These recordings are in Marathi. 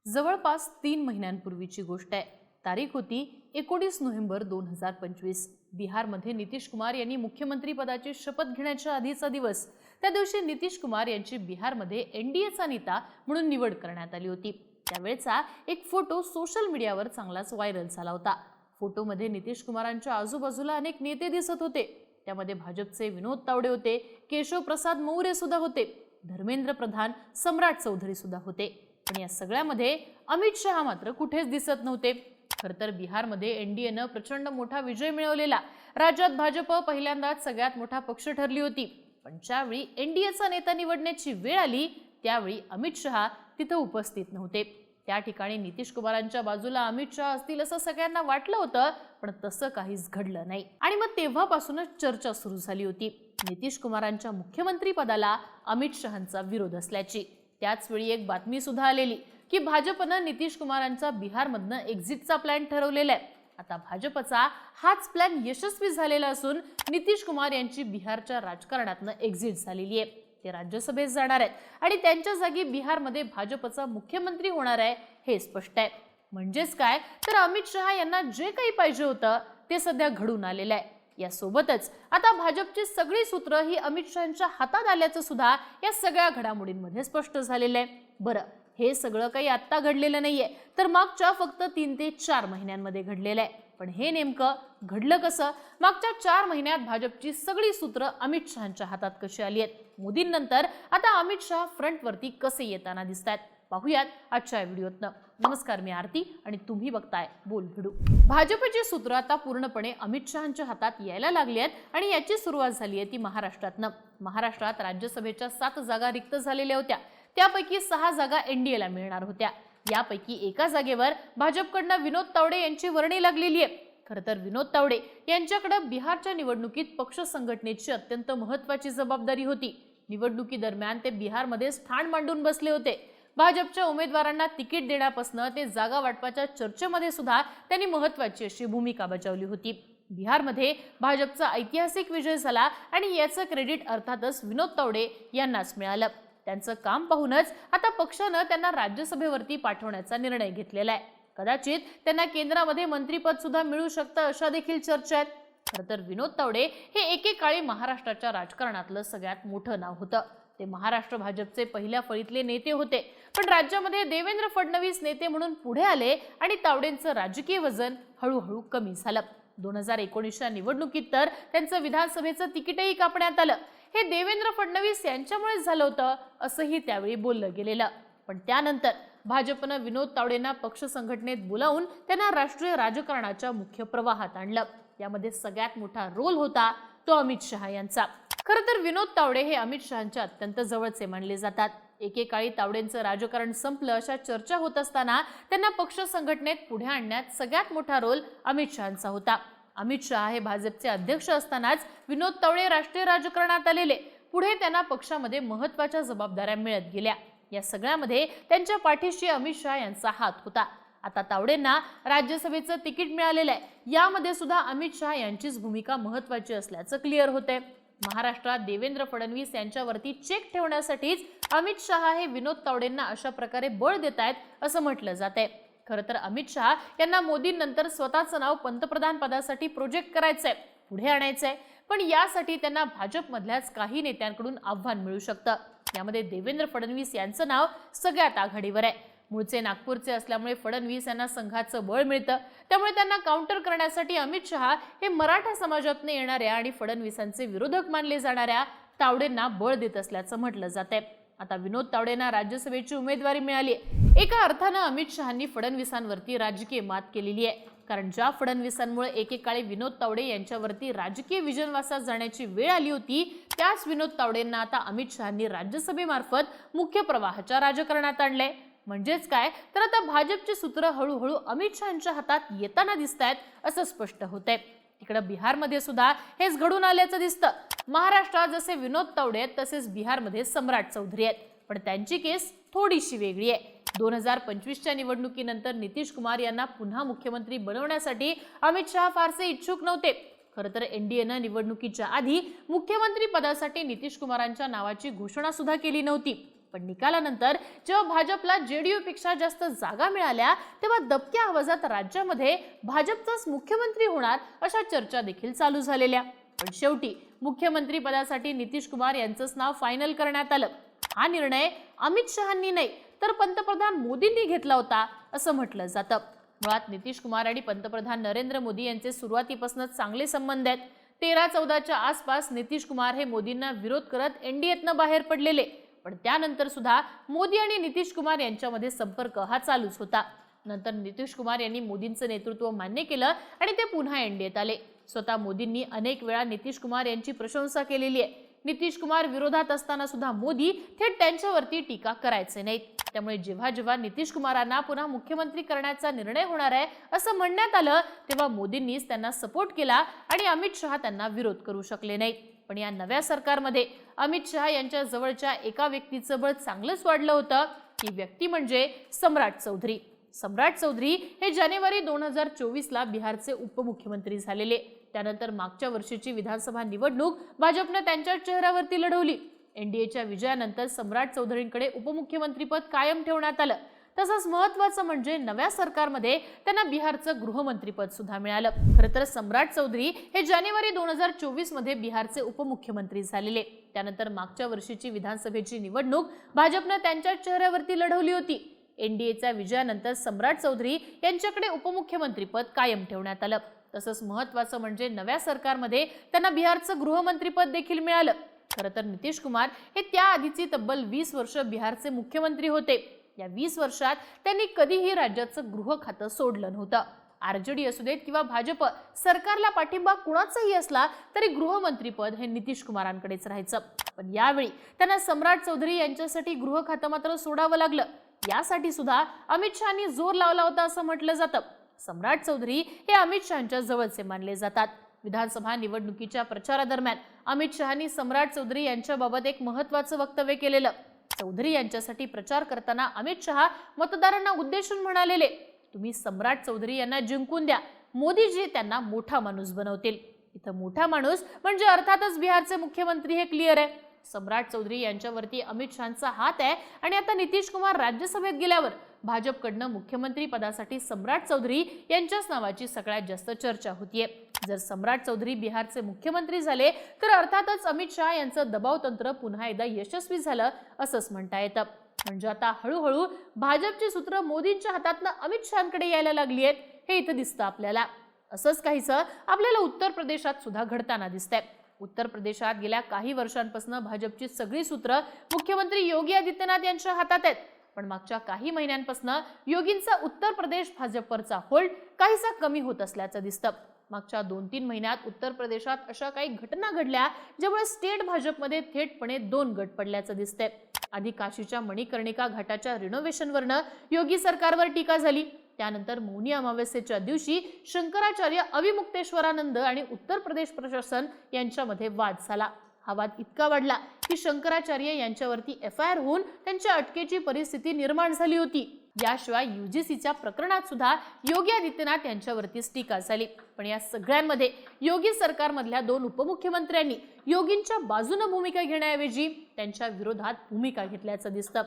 जवळपास 3 महिन्यांपूर्वीची गोष्ट आहे। तारीख होती 19 नोव्हेंबर 2025। बिहारमध्ये नितीश कुमार यांनी मुख्यमंत्री पदाची शपथ घेण्याच्या आधीचा दिवस। त्या दिवशी नितीश कुमार यांची बिहारमध्ये एनडीएचा नेता म्हणून निवड करण्यात आली होती। त्यावेळचा एक फोटो सोशल मीडियावर चांगलाच व्हायरल झाला होता। फोटोमध्ये नितीश कुमारांच्या आजूबाजूला अनेक नेते दिसत होते। त्यामध्ये भाजपचे विनोद तावडे होते, केशव प्रसाद मौर्य सुद्धा होते, धर्मेंद्र प्रधान, सम्राट चौधरी सुद्धा होते। पण या सगळ्यामध्ये अमित शहा मात्र कुठेच दिसत नव्हते। खरतर बिहारमध्ये एनडीएनं प्रचंड मोठा विजय मिळवलेला राज्यात भाजप पहिल्यांदाच सगळ्यात मोठा पक्ष ठरली होती। पण ज्यावेळी एनडीएचा नेता निवडण्याची वेळ आली त्यावेळी अमित शहा तिथे उपस्थित नव्हते। त्या ठिकाणी नितीश कुमारांच्या बाजूला अमित शहा असतील असं सगळ्यांना वाटलं होतं, पण तसं काहीच घडलं नाही। आणि मग तेव्हापासूनच चर्चा सुरू झाली होती नितीश कुमारांच्या मुख्यमंत्री पदाला अमित शहांचा विरोध असल्याची। त्याच वेळी एक बातमी सुद्धा आलेली की भाजपनं नितीश कुमारांचा बिहारमधनं एक्झिटचा प्लॅन ठरवलेला आहे। आता भाजपचा हाच प्लॅन यशस्वी झालेला असून नितीश कुमार यांची बिहारच्या राजकारणातनं एक्झिट झालेली आहे। ते राज्यसभेत जाणार आहेत आणि त्यांच्या जागी बिहारमध्ये भाजपचा मुख्यमंत्री होणार आहे हे स्पष्ट आहे। म्हणजेच काय तर अमित शहा यांना जे काही पाहिजे होतं ते सध्या घडून आलेलं आहे। यासोबतच आता भाजपची सगळी सूत्र ही अमित शहांच्या हातात आल्याचं सुद्धा या सगळ्या घडामोडींमध्ये स्पष्ट झालेलं आहे। बरं, हे सगळं काही आत्ता घडलेलं नाहीये, तर मागच्या फक्त 3 ते 4 महिन्यांमध्ये घडलेलं आहे। पण हे नेमकं घडलं कसं? मागच्या 4 महिन्यात भाजपची सगळी सूत्र अमित शहांच्या हातात कशी आली आहेत? मोदींनंतर आता अमित शहा फ्रंटवरती कसे येताना दिसतात पाहूयात आजच्या व्हिडिओतनं। नमस्कार, मी आरती आणि तुम्ही बघताय बोल भिडू। भाजपची सूत्र आता पूर्णपणे अमित शहांच्या हातात यायला लागली आहेत आणि याची सुरुवात झाली आहे ती महाराष्ट्रातनं। महाराष्ट्रात राज्यसभेच्या 7 जागा रिक्त झालेल्या होत्या, त्यापैकी 6 जागा एनडीएला मिळणार होत्या। यापैकी एका जागेवर भाजपकडनं विनोद तावडे यांची वर्णी लागलेली आहे। खरतर विनोद तावडे यांच्याकडे बिहारच्या निवडणुकीत पक्ष संघटनेची अत्यंत महत्त्वाची जबाबदारी होती। निवडणुकीदरम्यान ते बिहारमध्ये स्थान मांडून बसले होते। भाजपच्या उमेदवारांना तिकीट देण्यापासून ते जागा वाटपाच्या चर्चेमध्ये सुद्धा त्यांनी महत्त्वाची अशी भूमिका बजावली होती। बिहारमध्ये भाजपचा ऐतिहासिक विजय झाला आणि याचं क्रेडिट अर्थातच विनोद तावडे यांनाच मिळालं। त्यांचं काम पाहूनच आता पक्षानं त्यांना राज्यसभेवरती पाठवण्याचा निर्णय घेतलेला आहे। कदाचित त्यांना केंद्रामध्ये मंत्रीपद सुद्धा मिळू शकतं अशा देखील चर्चा आहेत। खरतर विनोद तावडे हे एकेकाळी महाराष्ट्राच्या राजकारणातलं सगळ्यात मोठं नाव होतं। ते महाराष्ट्र भाजपचे पहिल्या फळीतले नेते होते, पण राज्यामध्ये देवेंद्र फडणवीस नेते म्हणून पुढे आले आणि तावडेंचं राजकीय वजन हळूहळू कमी झालं। 2019च्या निवडणुकीत तर त्यांचं विधानसभेचं तिकीटही कापण्यात आलं। हे देवेंद्र फडणवीस यांच्यामुळेच झालं होतं असंही त्यावेळी बोललं गेलेलं। पण त्यानंतर भाजपनं विनोद तावडेंना पक्ष संघटनेत बोलावून त्यांना राष्ट्रीय राजकारणाच्या मुख्य प्रवाहात आणलं। यामध्ये सगळ्यात मोठा रोल होता तो अमित शहा यांचा। खरं तर विनोद तावडे हे अमित शहांच्या अत्यंत जवळचे मानले जातात। एकेकाळी तावडेंचं राजकारण संपलं अशा चर्चा होत असताना त्यांना पक्ष संघटनेत पुढे आणण्यात सगळ्यात मोठा रोल अमित शहांचा होता। अमित शहा हे भाजपचे अध्यक्ष असतानाच विनोद तावडे राष्ट्रीय राजकारणात आलेले। पुढे त्यांना पक्षामध्ये महत्त्वाच्या जबाबदाऱ्या मिळत गेल्या। या सगळ्यामध्ये त्यांच्या पाठीशी अमित शहा यांचा हात होता। आता तावडेंना राज्यसभेचं तिकीट मिळालेलं आहे, यामध्ये सुद्धा अमित शहा यांचीच भूमिका महत्त्वाची असल्याचं क्लिअर होतंय। महाराष्ट्रात देवेंद्र फडणवीस यांच्यावरती चेक ठेवण्यासाठीच अमित शहा हे विनोद तावडेंना अशा प्रकारे बळ देत आहेत असं म्हटलं जातंय। खरं तर अमित शहा यांना मोदींनंतर स्वतःचं नाव पंतप्रधान पदासाठी प्रोजेक्ट करायचंय, पुढे आणायचंय, पण यासाठी त्यांना भाजपमधल्याच काही नेत्यांकडून आव्हान मिळू शकतं। यामध्ये देवेंद्र फडणवीस यांचं नाव सगळ्यात आघाडीवर आहे। मूळचे नागपूरचे असल्यामुळे फडणवीस यांना संघाचं बळ मिळतं, त्यामुळे त्यांना काउंटर करण्यासाठी अमित शहा हे मराठा समाजातून येणाऱ्या आणि फडणवीसांचे विरोधक मानले जाणाऱ्या तावडेंना बळ देत असल्याचं म्हटलं जातंय। आता विनोद तावडेंना राज्यसभेची उमेदवारी मिळाली आहे। एका अर्थानं अमित शहांनी फडणवीसांवरती राजकीय मात केलेली आहे, कारण ज्या फडणवीसांमुळे एकेकाळी विनोद तावडे यांच्यावरती राजकीय विजनवासात जाण्याची वेळ आली होती, त्याच विनोद तावडेंना आता अमित शहांनी राज्यसभेमार्फत मुख्य प्रवाहाच्या राजकारणात आणले। म्हणजेच काय तर आता भाजपची सूत्र हळूहळू अमित शहांच्या हातात येताना दिसतायत असं स्पष्ट होतंय। तिकडे बिहारमध्ये सुद्धा हेच घडून आल्याचं दिसतं। महाराष्ट्रात जसे विनोद तावडे आहेत तसेच बिहारमध्ये सम्राट चौधरी आहेत, पण त्यांची केस थोडीशी वेगळी आहे। 2025च्या निवडणुकीनंतर नितीश कुमार यांना पुन्हा मुख्यमंत्री बनवण्यासाठी अमित शहा फारसे इच्छुक नव्हते। खरं तर एनडीएनं निवडणुकीच्या आधी मुख्यमंत्री पदासाठी नितीश कुमारांच्या नावाची घोषणा सुद्धा केली नव्हती। पण निकालानंतर जेव्हा भाजपला जेडीयू पेक्षा जास्त जागा मिळाल्या तेव्हा दबक्या आवाजात राज्यामध्ये भाजपचाच मुख्यमंत्री होणार अशा चर्चा देखील चालू झालेल्या. पण शेवटी मुख्यमंत्री पदासाठी नितीश कुमार यांचंच नाव फायनल करण्यात आलं. हा निर्णय अमित शहांनी नाही तर पंतप्रधान मोदींनी घेतला होता असं म्हटलं जातं. मुळात नितीश कुमार आणि पंतप्रधान नरेंद्र मोदी यांचे सुरुवातीपासूनच चांगले संबंध आहेत. 13-14च्या आसपास नितीश कुमार हे मोदींना विरोध करत एनडीएतनं बाहेर पडलेले, पण त्यानंतर सुद्धा मोदी आणि नितीश कुमार यांच्यामध्ये संपर्क हा चालूच होता. नंतर नितीश कुमार यांनी मोदींचं नेतृत्व मान्य केलं आणि ते पुन्हा एनडीएत आले. स्वतः मोदींनी अनेक वेळा नितीश कुमार यांची प्रशंसा केलेली आहे. नितीश कुमार विरोधात असताना सुद्धा मोदी थेट त्यांच्यावरती टीका करायचे नाहीत. त्यामुळे जेव्हा जेव्हा नितीश कुमारांना पुन्हा मुख्यमंत्री करण्याचा निर्णय होणार आहे असं म्हणण्यात आलं तेव्हा मोदींनीच त्यांना सपोर्ट केला आणि अमित शहा त्यांना विरोध करू शकले नाहीत. पण या नव्या सरकारमध्ये अमित शहा यांच्या जवळच्या एका व्यक्तीचं बळ चांगलंच वाढलं होतं. ती व्यक्ती म्हणजे सम्राट चौधरी. सम्राट चौधरी हे जानेवारी 2024ला बिहारचे उपमुख्यमंत्री झालेले. त्यानंतर मागच्या वर्षीची विधानसभा निवडणूक भाजपने त्यांच्या चेहऱ्यावरती लढवली. एनडीएच्या विजयानंतर सम्राट चौधरींकडे उपमुख्यमंत्रीपद कायम ठेवण्यात आलं. तसंच महत्त्वाचं म्हणजे नव्या सरकारमध्ये त्यांना बिहारचं गृहमंत्रीपद सुद्धा मिळालं. खरं तर सम्राट चौधरी हे जानेवारी 2024 मध्ये बिहारचे उपमुख्यमंत्री झालेले. त्यानंतर मागच्या वर्षीची विधानसभेची निवडणूक भाजपने त्यांच्या चेहऱ्यावरती लढवली होती. एनडीएच्या विजयानंतर सम्राट चौधरी यांच्याकडे उपमुख्यमंत्रीपद कायम ठेवण्यात आलं. तसंच महत्त्वाचं म्हणजे नव्या सरकारमध्ये त्यांना बिहारचं गृहमंत्रीपद देखील मिळालं. खरं तर नितीश कुमार हे त्याआधीची तब्बल 20 वर्ष बिहारचे मुख्यमंत्री होते. या 20 वर्षात त्यांनी कधीही राज्याचं गृह खातं सोडलं नव्हतं. आरजेडी असू देत किंवा भाजप सरकारला पाठिंबा कुणाचाही असला तरी गृहमंत्रीपद हे नितीश कुमारांकडेच राहायचं. पण यावेळी त्यांना सम्राट चौधरी यांच्यासाठी गृह खातं मात्र सोडावं लागलं. यासाठी सुद्धा अमित शहांनी जोर लावला होता असं म्हटलं जातं. सम्राट चौधरी हे अमित शहांच्या जवळचे मानले जातात. विधानसभा निवडणुकीच्या प्रचारादरम्यान अमित शहांनी सम्राट चौधरी यांच्याबाबत एक महत्त्वाचं वक्तव्य केलेलं. चौधरी यांच्यासाठी प्रचार करताना अमित शहा मतदारांना उद्देशून म्हणालेले, तुम्ही सम्राट चौधरी यांना जिंकून द्या, मोदीजी त्यांना मोठा माणूस बनवतील. इथं मोठा माणूस म्हणजे अर्थातच बिहारचे मुख्यमंत्री हे क्लिअर आहे. सम्राट चौधरी यांच्यावरती अमित शहांचा हात आहे आणि आता नितीश कुमार राज्यसभेत गेल्यावर भाजपकडनं मुख्यमंत्री पदासाठी सम्राट चौधरी यांच्याच नावाची सगळ्यात जास्त चर्चा होतीये. जर सम्राट चौधरी बिहारचे मुख्यमंत्री झाले तर अर्थातच अमित शहा यांचं दबाव तंत्र पुन्हा एकदा यशस्वी झालं असंच म्हणता येतं. म्हणजे आता हळूहळू भाजपची सूत्र मोदींच्या हातातनं अमित शहांकडे यायला लागली आहेत हे इथं दिसतं आपल्याला. असंच काहीसं आपल्याला उत्तर प्रदेशात सुद्धा घडताना दिसतंय. उत्तर प्रदेशात गेल्या काही वर्षांपासून भाजपची सगळी सूत्र मुख्यमंत्री योगी आदित्यनाथ यांच्या हातात आहेत. पण मागच्या काही महिन्यांपासून योगींचा उत्तर प्रदेश भाजपवरचा होल्ड काहीसा कमी होत असल्याचं दिसतं. मागच्या 2-3 महिन्यात उत्तर प्रदेशात अशा काही घटना घडल्या ज्यामुळे स्टेट भाजपमध्ये थेटपणे 2 गट पडल्याचं दिसतंय. आधी काशीच्या मणिकर्णिका घाटाच्या रिनोव्हेशनवरनं योगी सरकारवर टीका झाली. त्यानंतर मौनी अमावस्येच्या दिवशी शंकराचार्य अविमुक्तेश्वरानंद आणि उत्तर प्रदेश प्रशासन यांच्यामध्ये वाद झाला. हा वाद इतका वाढला की शंकराचार्य यांच्यावरती एफआयआर होऊन त्यांच्या अटकेची परिस्थिती निर्माण झाली होती. याशिवाय यूजीसीच्या प्रकरणात सुद्धा योगी आदित्यनाथ यांच्यावरतीच टीका झाली. पण या सगळ्यांमध्ये योगी सरकारमधल्या 2 उपमुख्यमंत्र्यांनी योगींच्या बाजूने भूमिका घेण्याऐवजी त्यांच्या विरोधात भूमिका घेतल्याचं दिसतं.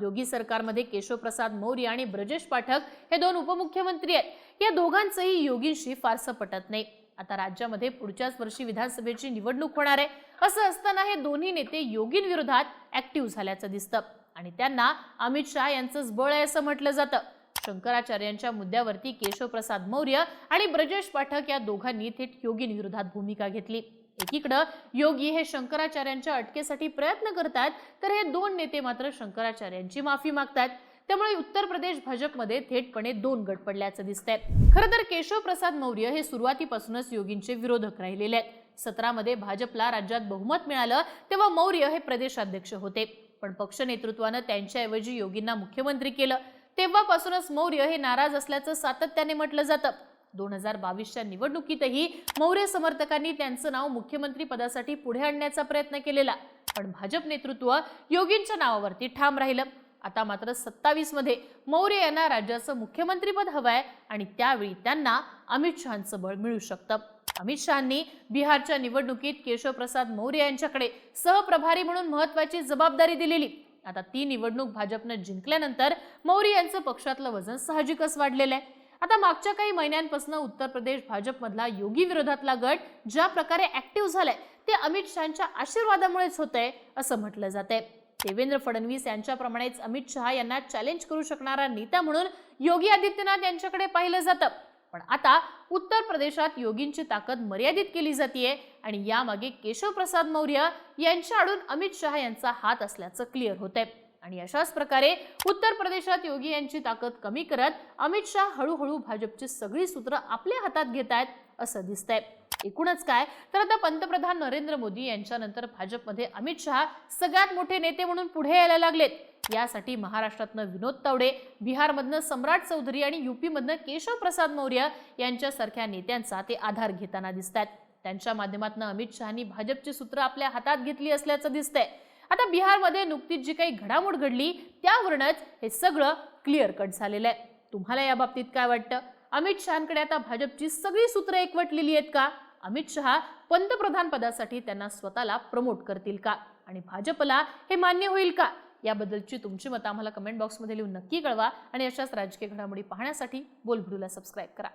योगी सरकारमध्ये केशवप्रसाद मौर्य आणि ब्रजेश पाठक हे 2 उपमुख्यमंत्री आहेत. या दोघांचंही योगींशी फारसं पटत नाही. आता राज्यामध्ये पुढच्याच वर्षी विधानसभेची निवडणूक होणार आहे. असं असताना हे दोन्ही नेते योगींविरोधात ऍक्टिव्ह झाल्याचं दिसतं आणि त्यांना अमित शहा यांचंच बळ आहे असं म्हटलं जातं. शंकराचार्यांच्या मुद्द्यावरती केशवप्रसाद मौर्य आणि ब्रजेश पाठक या दोघांनी थेट योगींविरोधात भूमिका घेतली. एकीकडे योगी हे शंकराचार्यांच्या अटकेसाठी प्रयत्न करतात तर हे 2 नेते मात्र शंकराचार्यांची माफी मागतात. त्यामुळे उत्तर प्रदेश भाजपमध्ये थेटपणे 2 गट पडल्याचं दिसतंय. खरं तर केशवप्रसाद मौर्य हे सुरुवातीपासूनच योगींचे विरोधक राहिलेले आहेत. 17 मध्ये भाजपला राज्यात बहुमत मिळालं तेव्हा मौर्य हे प्रदेशाध्यक्ष होते. पण पक्ष नेतृत्वानं त्यांच्याऐवजी योगींना मुख्यमंत्री केलं. तेव्हापासूनच मौर्य हे नाराज असल्याचं सातत्याने म्हटलं जातं. 2022च्या निवडणुकीतही मौर्य समर्थकांनी त्यांचं नाव मुख्यमंत्री पदासाठी पुढे आणण्याचा प्रयत्न केलेला. पण भाजप नेतृत्व योगींच्या नावावरती ठाम राहिलं. आता मात्र 27 मध्ये मौर्य यांना राज्याचं मुख्यमंत्रीपद हवंय आणि त्यावेळी त्यांना अमित शहांचं बळ मिळू शकतं. अमित शहांनी बिहारच्या निवडणुकीत केशवप्रसाद मौर्य यांच्याकडे सहप्रभारी म्हणून महत्त्वाची जबाबदारी दिलेली. आता ती निवडणूक भाजपनं जिंकल्यानंतर मौर्य यांचं पक्षातलं वजन साहजिकच वाढलेलं आहे. आता मागच्या काही महिन्यांपासून उत्तर प्रदेश भाजपमधला योगी विरोधातला गट ज्या प्रकारे ऍक्टिव्ह झालाय ते अमित शहाच्या आशीर्वादामुळेच होतंय असं म्हटलं जातंय. देवेंद्र फडणवीस यांच्याप्रमाणेच अमित शहा यांना चॅलेंज करू शकणारा नेता म्हणून योगी आदित्यनाथ यांच्याकडे पाहिलं जातं. पण आता उत्तर प्रदेशात योगींची ताकद मर्यादित केली जाते आणि यामागे केशव प्रसाद मौर्य यांच्या आडून अमित शहा यांचा हात असल्याचं क्लिअर होतंय. आणि अशाच प्रकारे उत्तर प्रदेशात योगी यांची ताकद कमी करत अमित शहा हळूहळू भाजपची सगळी सूत्र आपल्या हातात घेत आहेत असं दिसतंय. एकूणच काय तर आता पंतप्रधान नरेंद्र मोदी यांच्यानंतर भाजपमध्ये अमित शहा सगळ्यात मोठे नेते म्हणून पुढे यायला लागलेत. यासाठी महाराष्ट्रातनं विनोद तावडे, बिहारमधनं सम्राट चौधरी आणि यूपीमधनं केशव प्रसाद मौर्य यांच्यासारख्या नेत्यांचा ते आधार घेताना दिसतात. त्यांच्या माध्यमातून अमित शहानी भाजपची सूत्र आपल्या हातात घेतली असल्याचं दिसतंय. आता बिहारमध्ये नुकतीच जी काही घडामोड घडली त्यावरूनच हे सगळं क्लिअर कट झालेलं आहे. तुम्हाला या बाबतीत काय वाटतं? अमित शहांकडे आता भाजपची सगळी सूत्र एकवटलेली आहेत का? अमित शहा पंतप्रधान पदासाठी त्यांना स्वतःला प्रमोट करतील का? आणि भाजपला हे मान्य होईल का? याबद्दलची तुमची मतं आम्हाला कमेंट बॉक्समध्ये लिहून नक्की कळवा आणि अशाच राजकीय घडामोडी पाहण्यासाठी बोलबिडूला सबस्क्राईब करा.